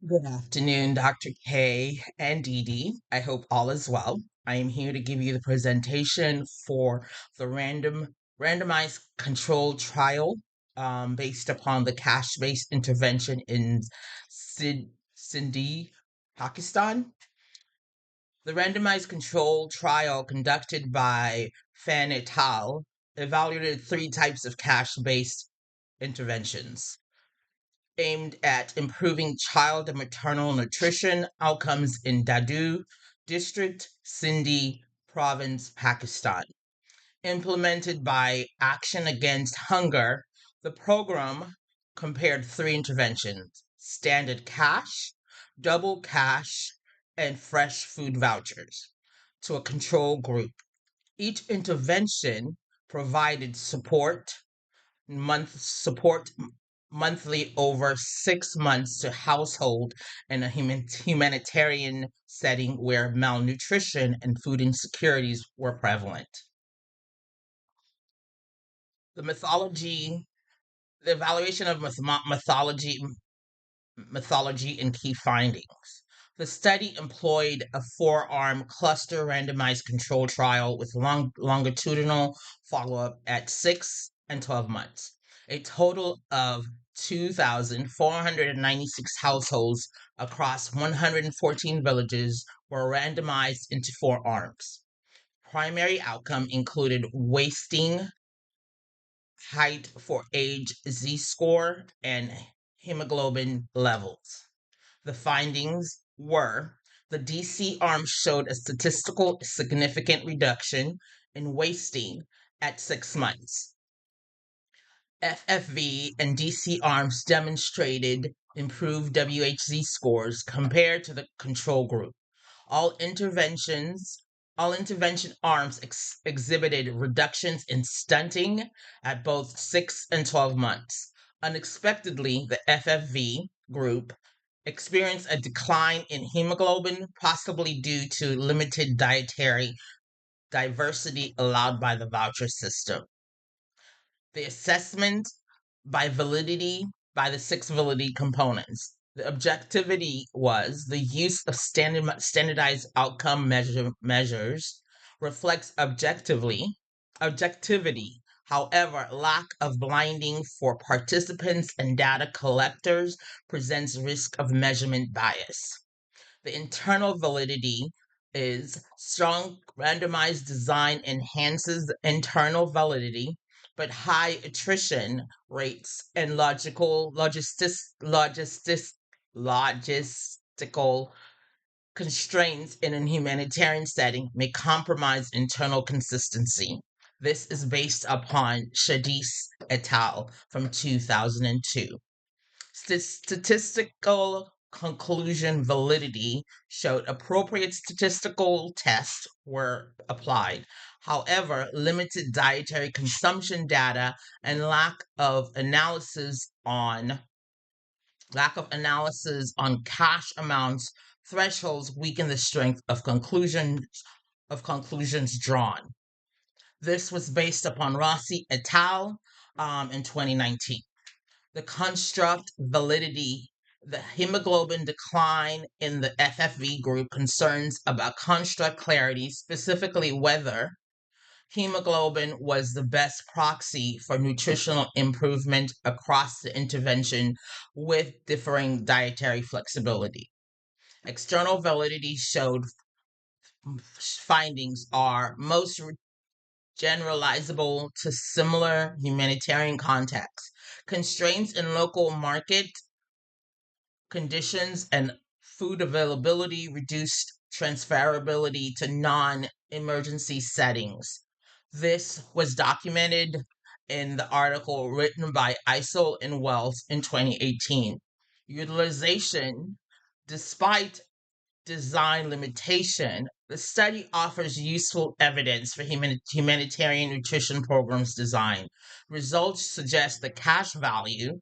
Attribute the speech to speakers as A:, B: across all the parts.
A: Good afternoon, Dr. K and Dee Dee. I hope all is well. I am here to give you the presentation for the randomized controlled trial based upon the cash-based intervention in Sindh, Pakistan. The randomized controlled trial conducted by Fan et al. Evaluated three types of cash-based interventions aimed at improving child and maternal nutrition outcomes in Dadu District, Sindh Province, Pakistan. Implemented by Action Against Hunger, the program compared three interventions: standard cash, double cash, and fresh food vouchers to a control group. Each intervention provided support monthly over 6 months to household in a humanitarian setting where malnutrition and food insecurities were prevalent. The mythology, the evaluation of mythology and key findings. The study employed a four-arm cluster randomized control trial with longitudinal follow-up at 6 and 12 months. A total of 2,496 households across 114 villages were randomized into four arms. Primary outcome included wasting, height for age Z-score, and hemoglobin levels. The findings were the DC arm showed a statistical significant reduction in wasting at 6 months. FFV and DC arms demonstrated improved WHZ scores compared to the control group. All interventions all intervention arms exhibited reductions in stunting at both 6 and 12 months. Unexpectedly, the FFV group experienced a decline in hemoglobin, possibly due to limited dietary diversity allowed by the voucher system. The assessment by validity by the six validity components. The objectivity was the use of standardized outcome measures reflects objectivity. However, lack of blinding for participants and data collectors presents risk of measurement bias. The internal validity is strong randomized design enhances the internal validity, but high attrition rates and logistical constraints in a humanitarian setting may compromise internal consistency. This is based upon Shadis et al. From 2002. Statistical conclusion validity showed appropriate statistical tests were applied. However, limited dietary consumption data and lack of analysis on cash amounts thresholds weaken the strength of conclusions drawn. This was based upon Rossi et al. In 2019. The construct validity, the hemoglobin decline in the FFV group concerns about construct clarity, specifically whether hemoglobin was the best proxy for nutritional improvement across the intervention with differing dietary flexibility. External validity showed findings are most generalizable to similar humanitarian contexts. Constraints in local market conditions and food availability reduced transferability to non-emergency settings. This was documented in the article written by Isol and Wells in 2018. Utilization, despite design limitation, the study offers useful evidence for humanitarian nutrition programs design. Results suggest the cash value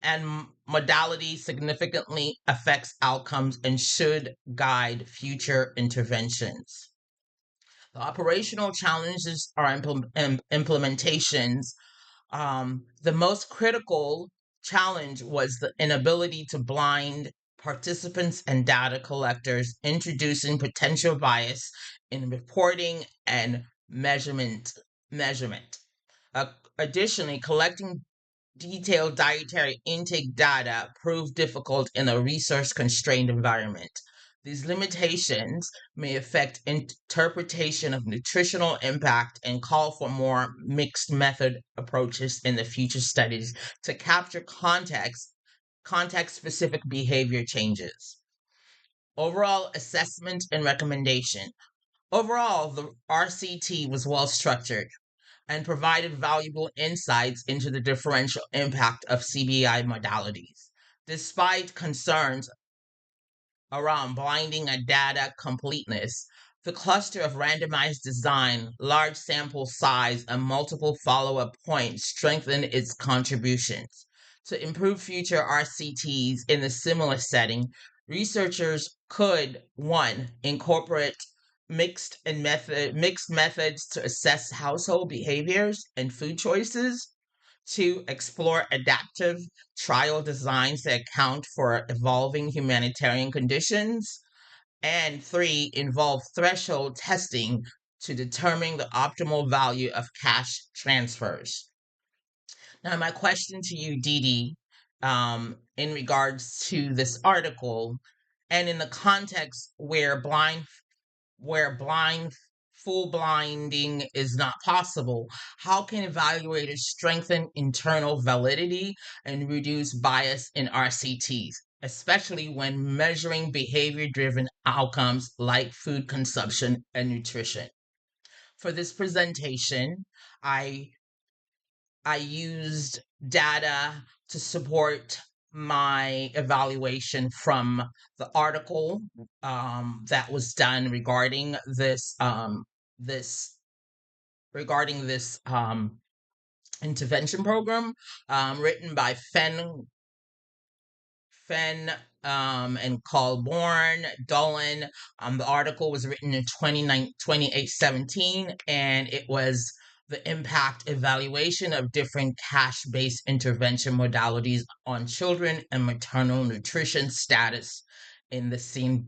A: and modality significantly affects outcomes and should guide future interventions. The operational challenges are implementations. The most critical challenge was the inability to blind participants and data collectors, introducing potential bias in reporting and measurement. Uh, Additionally, collecting detailed dietary intake data proved difficult in a resource-constrained environment. These limitations may affect interpretation of nutritional impact and call for more mixed method approaches in the future studies to capture context-specific behavior changes. Overall assessment and recommendation. Overall, the RCT was well structured and provided valuable insights into the differential impact of CBI modalities. Despite concerns around blinding and data completeness, the cluster of randomized design, large sample size, and multiple follow-up points strengthened its contributions. To improve future RCTs in a similar setting, researchers could 1. Incorporate mixed methods to assess household behaviors and food choices. 2. Explore adaptive trial designs that account for evolving humanitarian conditions. And 3. Involve threshold testing to determine the optimal value of cash transfers. Now, my question to you, Dee, in regards to this article, and in the context where full blinding is not possible, how can evaluators strengthen internal validity and reduce bias in RCTs, especially when measuring behavior-driven outcomes like food consumption and nutrition? For this presentation, I I used data to support my evaluation from the article that was done this regarding this intervention program, written by Fenn and Colborn, Dolan. The article was written in 2817, and it was the impact evaluation of different cash-based intervention modalities on children and maternal nutrition status in the Sindh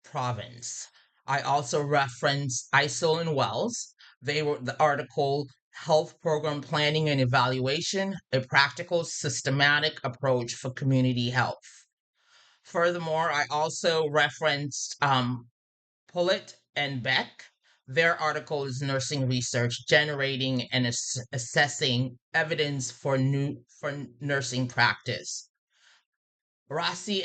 A: province. I also referenced ISIL and Wells. They were the article Health Program Planning and Evaluation, a practical systematic approach for community health. Furthermore, I also referenced Pullet and Beck. Their article is Nursing Research Generating and Assessing Evidence for Nursing Practice. Rossi,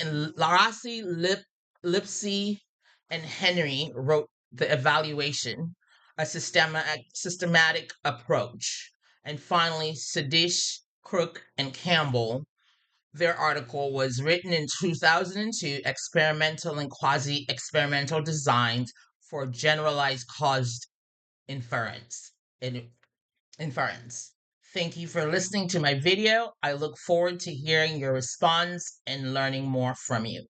A: Lipsy, and Henry wrote The Evaluation, a systematic approach. And finally, Sadish, Crook, and Campbell, their article was written in 2002, Experimental and Quasi-Experimental Designs for Generalized Caused Inference. Inference. Thank you for listening to my video. I look forward to hearing your response and learning more from you.